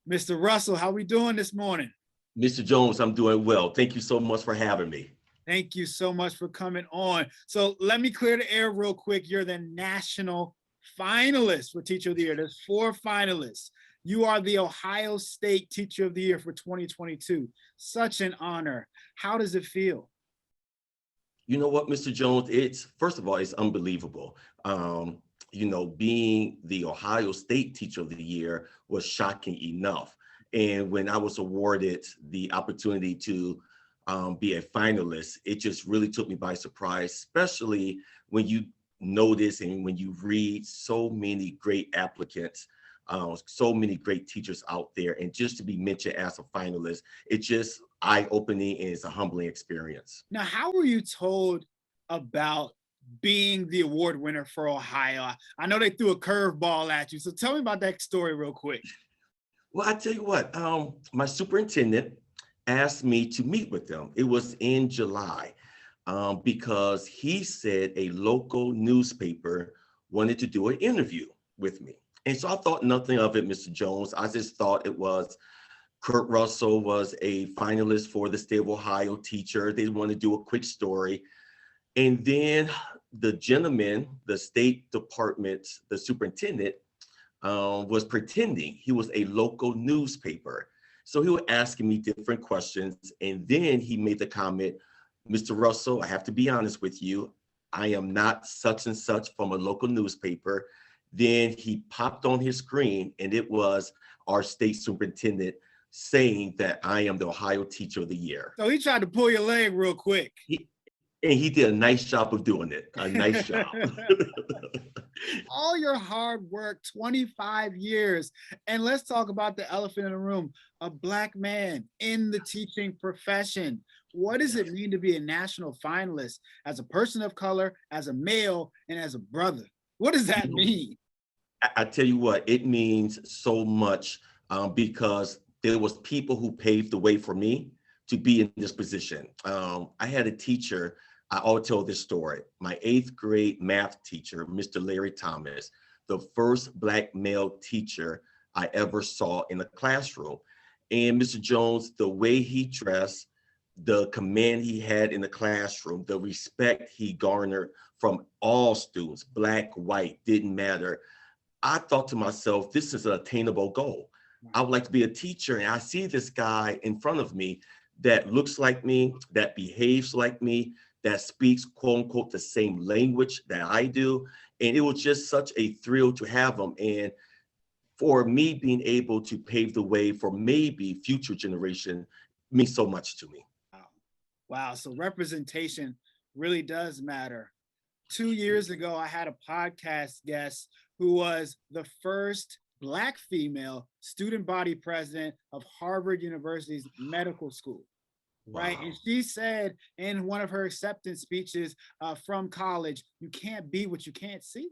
Mr. Russell, how we doing this morning? Mr. Jones, I'm doing well. Thank you so much for having me. Thank you so much for coming on. So let me clear the air real quick. You're the national finalist for Teacher of the Year. There's 4 finalists. You are the Ohio State Teacher of the Year for 2022. Such an honor. How does it feel? You know what, Mr. Jones, first of all, it's unbelievable. Being the Ohio State Teacher of the Year was shocking enough. And when I was awarded the opportunity to be a finalist, it just really took me by surprise, especially when you notice and when you read so many great applicants, so many great teachers out there, and just to be mentioned as a finalist, it's just eye-opening and it's a humbling experience. Now, how were you told about being the award winner for Ohio? I know they threw a curveball at you, so tell me about that story real quick. Well, I tell you what, my superintendent asked me to meet with them. It was in July because he said a local newspaper wanted to do an interview with me. And so I thought nothing of it, Mr. Jones. I just thought it was Kurt Russell was a finalist for the State of Ohio Teacher. They want to do a quick story. And then the gentleman, the State Department, the superintendent, was pretending he was a local newspaper. So he was asking me different questions. And then he made the comment, Mr. Russell, I have to be honest with you. I am not such and such from a local newspaper. Then he popped on his screen and it was our state superintendent saying that I am the Ohio Teacher of the Year. So he tried to pull your leg real quick. He did a nice job of doing it, a nice job. All your hard work, 25 years. And let's talk about the elephant in the room, a Black man in the teaching profession. What does it mean to be a national finalist as a person of color, as a male, and as a brother? What does that mean? I tell you what, it means so much because there was people who paved the way for me to be in this position. I had a teacher, I always tell this story, my 8th grade math teacher, Mr. Larry Thomas, the first Black male teacher I ever saw in a classroom. And Mr. Jones, the way he dressed, the command he had in the classroom, the respect he garnered from all students, Black, white, didn't matter. I thought to myself, this is an attainable goal. I would like to be a teacher, and I see this guy in front of me that looks like me, that behaves like me, that speaks quote unquote the same language that I do. And it was just such a thrill to have him. And for me being able to pave the way for maybe future generation means so much to me. Wow, so representation really does matter. 2 years ago, I had a podcast guest who was the first Black female student body president of Harvard University's medical school. Wow. Right. And she said in one of her acceptance speeches from college, you can't be what you can't see.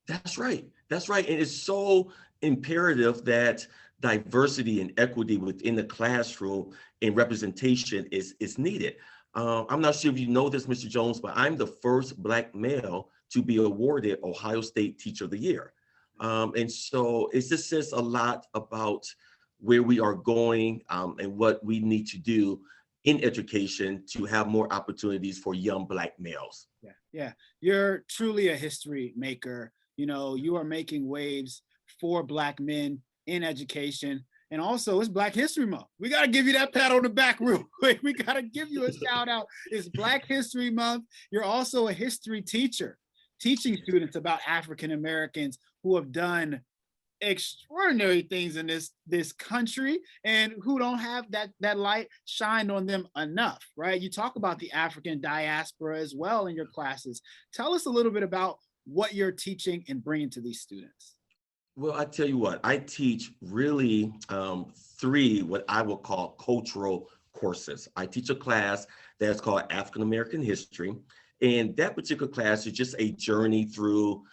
That's right. That's right. And it's so imperative that diversity and equity within the classroom and representation is needed. I'm not sure if you know this, Mr. Jones, but I'm the first Black male to be awarded Ohio State Teacher of the Year. And so it just says a lot about where we are going and what we need to do in education to have more opportunities for young Black males. Yeah. You're truly a history maker. You know, you are making waves for Black men in education. And also it's Black History Month. We got to give you that pat on the back real quick. We got to give you a shout out. It's Black History Month. You're also a history teacher, teaching students about African Americans who have done extraordinary things in this country and who don't have that light shined on them enough, right? You talk about the African diaspora as well in your classes. Tell us a little bit about what you're teaching and bringing to these students. Well, I tell you what, I teach really 3 what I will call cultural courses. I teach a class that's called African American History, and that particular class is just a journey through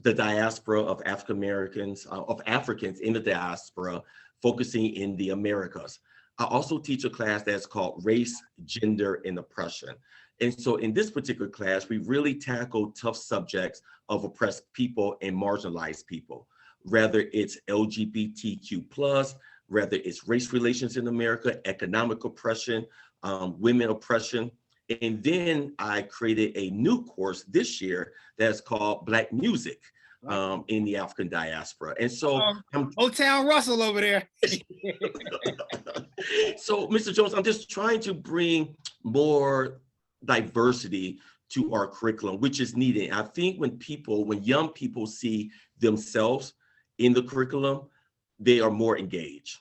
the diaspora of African Americans, of Africans in the diaspora, focusing in the Americas. I also teach a class that's called Race, Gender, and Oppression. And so in this particular class, we really tackle tough subjects of oppressed people and marginalized people. whether it's LGBTQ plus, whether it's race relations in America, economic oppression, women oppression. And then I created a new course this year that's called Black Music in the African diaspora. And so I'm Old-town Russell over there. So, Mr. Jones, I'm just trying to bring more diversity to our curriculum, which is needed. I think when young people see themselves in the curriculum, they are more engaged.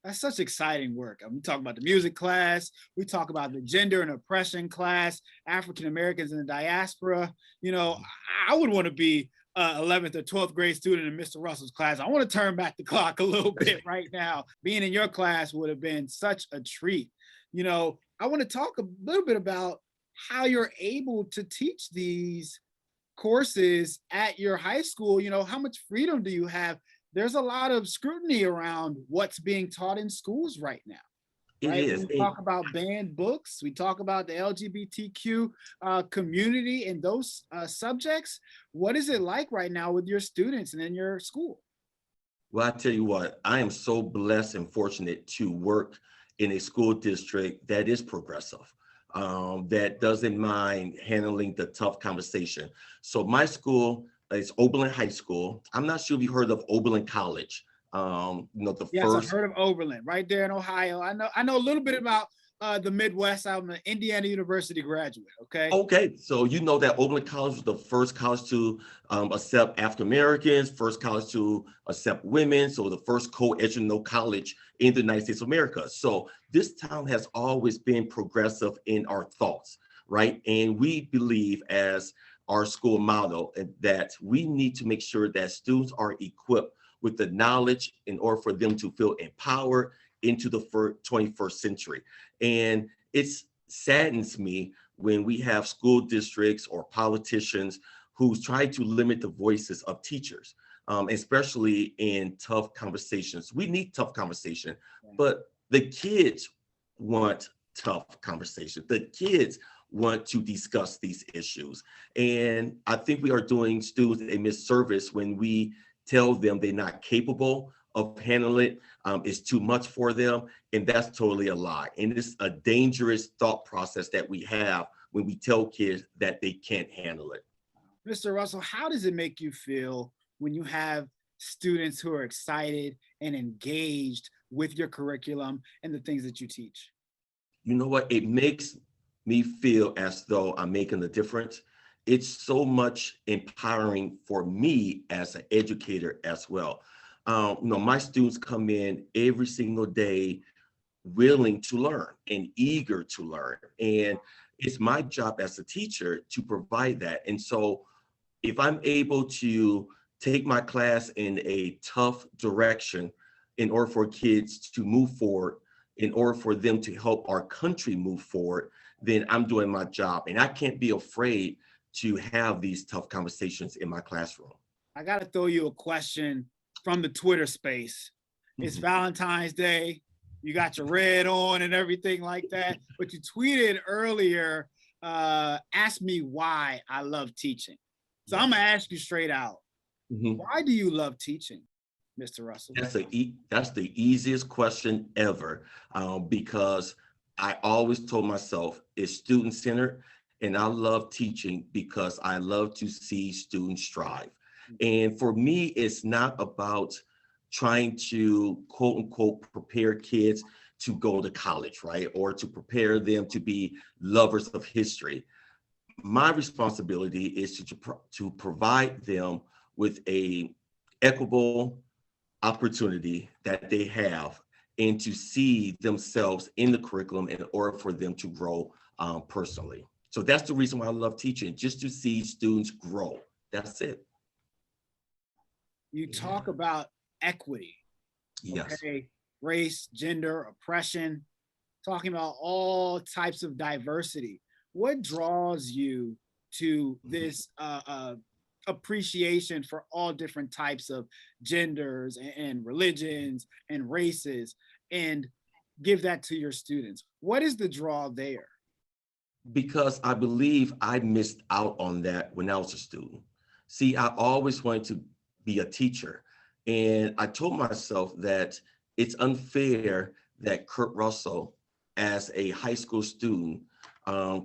That's such exciting work. We talk about the music class. We talk about the gender and oppression class, African Americans in the diaspora. You know, I would want to be 11th or 12th grade student in Mr. Russell's class. I want to turn back the clock a little bit right now. Being in your class would have been such a treat. You know, I want to talk a little bit about how you're able to teach these courses at your high school. You know, how much freedom do you have? There's a lot of scrutiny around what's being taught in schools right now. Right? It is. We talk about banned books. We talk about the LGBTQ community and those subjects. What is it like right now with your students and in your school? Well, I tell you what, I am so blessed and fortunate to work in a school district that is progressive, that doesn't mind handling the tough conversation. So my school is Oberlin High School. I'm not sure if you heard of Oberlin College. Yes, I've heard of Oberlin, right there in Ohio. I know a little bit about the Midwest. I'm an Indiana University graduate. Okay, so you know that Oberlin College was the first college to accept African Americans, first college to accept women, so the first co-educational college in the United States of America. So this town has always been progressive in our thoughts, right? And we believe, as our school model, that we need to make sure that students are equipped with the knowledge in order for them to feel empowered into the 21st century. And it saddens me when we have school districts or politicians who try to limit the voices of teachers, especially in tough conversations. We need tough conversation, but the kids want tough conversation. The kids want to discuss these issues. And I think we are doing students a misservice when we tell them they're not capable of handling it. It's too much for them. And that's totally a lie. And it's a dangerous thought process that we have when we tell kids that they can't handle it. Mr. Russell, how does it make you feel when you have students who are excited and engaged with your curriculum and the things that you teach? You know what? It makes me feel as though I'm making a difference. It's so much empowering for me as an educator as well. My students come in every single day willing to learn and eager to learn. And it's my job as a teacher to provide that. And so if I'm able to take my class in a tough direction in order for kids to move forward, in order for them to help our country move forward, then I'm doing my job. And I can't be afraid to have these tough conversations in my classroom. I got to throw you a question from the Twitter space. It's Valentine's Day. You got your red on and everything like that. But you tweeted earlier, ask me why I love teaching. So I'm going to ask you straight out. Why do you love teaching, Mr. Russell? That's the easiest question ever, because I always told myself it's student-centered, and I love teaching because I love to see students strive. And for me, it's not about trying to, quote unquote, prepare kids to go to college, right? Or to prepare them to be lovers of history. My responsibility is to provide them with a equitable opportunity that they have, and to see themselves in the curriculum in order for them to grow personally. So that's the reason why I love teaching, just to see students grow. That's it. You talk about equity. Yes. Okay? Race, gender, oppression, talking about all types of diversity. What draws you to this appreciation for all different types of genders and religions and races, and give that to your students? What is the draw there? Because I believe I missed out on that when I was a student. See, I always wanted to be a teacher, And I told myself that it's unfair that Kurt Russell, as a high school student,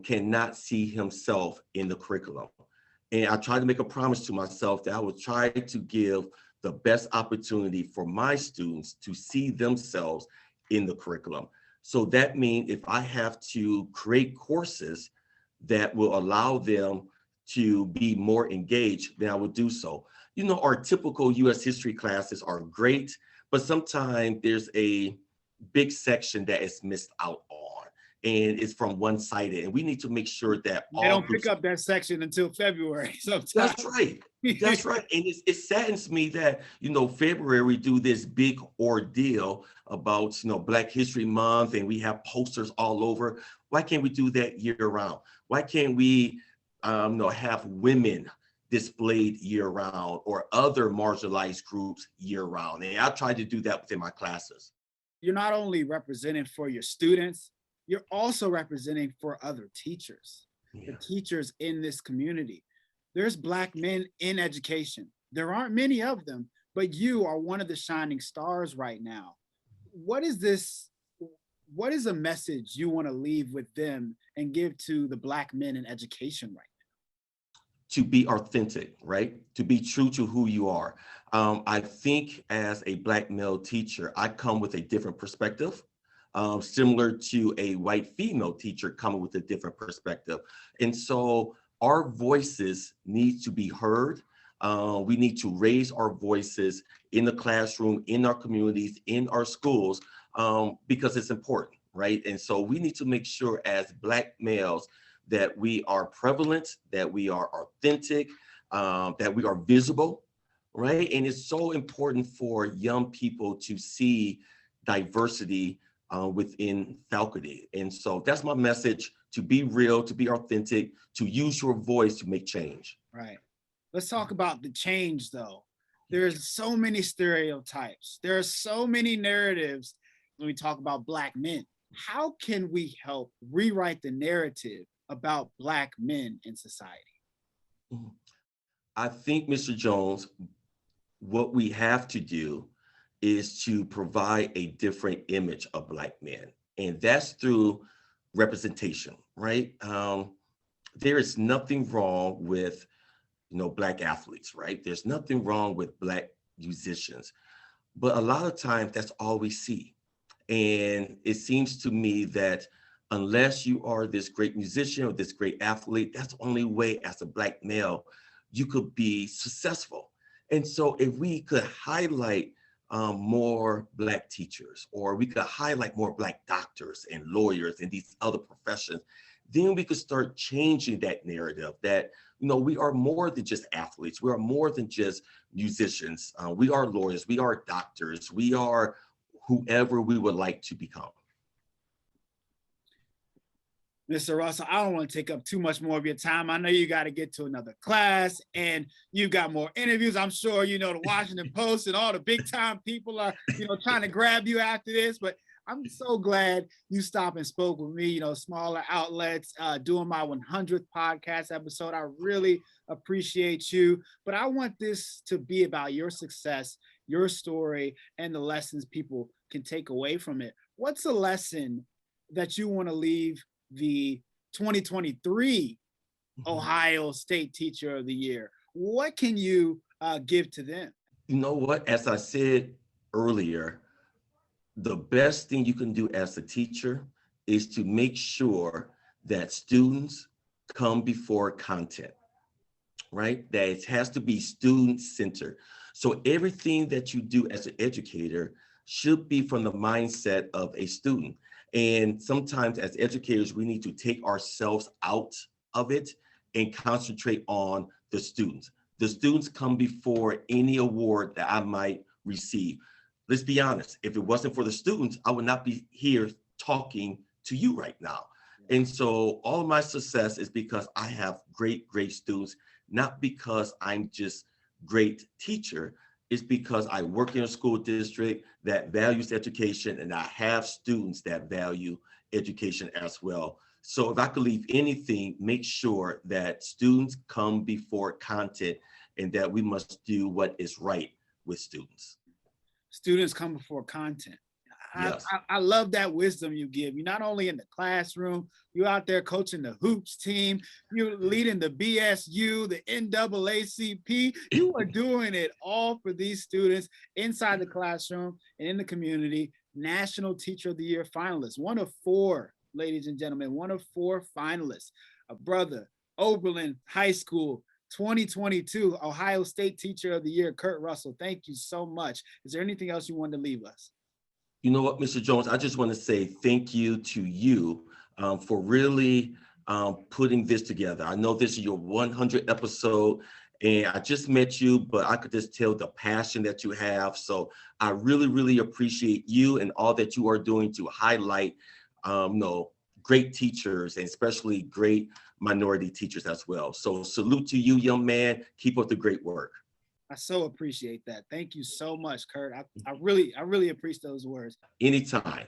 cannot see himself in the curriculum. And I tried to make a promise to myself that I would try to give the best opportunity for my students to see themselves in the curriculum. So that means if I have to create courses that will allow them to be more engaged, then I would do so. You know, our typical US history classes are great, but sometimes there's a big section that is missed out on, and it's from one-sided. And we need to make sure that They all don't groups. pick up that section until February sometimes. That's right. That's right. And it saddens me that, you know, February we do this big ordeal about, you know, Black History Month, and we have posters all over. Why can't we do that year round? Why can't we have women displayed year round, or other marginalized groups year round? And I try to do that within my classes. You're not only representing for your students, you're also representing for other teachers, the teachers in this community. There's Black men in education. There aren't many of them, but you are one of the shining stars right now. What is this? What is a message you want to leave with them and give to the Black men in education right now? To be authentic, right? To be true to who you are. I think as a Black male teacher, I come with a different perspective, similar to a white female teacher coming with a different perspective. And so our voices need to be heard. We need to raise our voices in the classroom, in our communities, in our schools, because it's important, right? And so we need to make sure as Black males that we are prevalent, that we are authentic, that we are visible, right? And it's so important for young people to see diversity within faculty. And so that's my message: to be real, to be authentic, to use your voice to make change. Right. Let's talk about the change though. There's so many stereotypes. There are so many narratives when we talk about Black men. How can we help rewrite the narrative about Black men in society? I think, Mr. Jones, what we have to do is to provide a different image of Black men, and that's through representation, right? There is nothing wrong with, you know, Black athletes, right? There's nothing wrong with Black musicians, but a lot of times that's all we see. And it seems to me that unless you are this great musician or this great athlete, that's the only way as a Black male you could be successful. And so if we could highlight more Black teachers, or we could highlight more Black doctors and lawyers and these other professions, then we could start changing that narrative that, you know, we are more than just athletes. We are more than just musicians. We are lawyers. We are doctors. We are whoever we would like to become. Mr. Russell, I don't want to take up too much more of your time. I know you got to get to another class and you've got more interviews. I'm sure, you know, the Washington Post and all the big time people are, you know, trying to grab you after this, but I'm so glad you stopped and spoke with me, you know, smaller outlets, doing my 100th podcast episode. I really appreciate you, but I want this to be about your success, your story, and the lessons people can take away from it. What's a lesson that you want to leave the 2023 Ohio State Teacher of the Year? What can you give to them? You know what, as I said earlier, the best thing you can do as a teacher is to make sure that students come before content, right? That it has to be student-centered. So everything that you do as an educator should be from the mindset of a student. And sometimes as educators, we need to take ourselves out of it and concentrate on the students. The students come before any award that I might receive. Let's be honest, if it wasn't for the students, I would not be here talking to you right now. And so all of my success is because I have great, great students, not because I'm just great teacher. It's because I work in a school district that values education, and I have students that value education as well. So if I could leave anything, make sure that students come before content, and that we must do what is right with students. Students come before content. Yes. I love that wisdom you give. You're not only in the classroom, you're out there coaching the hoops team, you're leading the BSU, the NAACP. You are doing it all for these students inside the classroom and in the community. National Teacher of the Year finalist, one of 4, ladies and gentlemen, one of 4 finalists. A brother, Oberlin High School 2022 Ohio State Teacher of the Year, Kurt Russell. Thank you so much. Is there anything else you wanted to leave us? You know what, Mr. Jones, I just want to say thank you to you for really putting this together. I know this is your 100th episode, and I just met you, but I could just tell the passion that you have. So I really, really appreciate you and all that you are doing to highlight, great teachers, and especially great minority teachers as well. So salute to you, young man. Keep up the great work. I so appreciate that. Thank you so much, Kurt. I really appreciate those words. Anytime.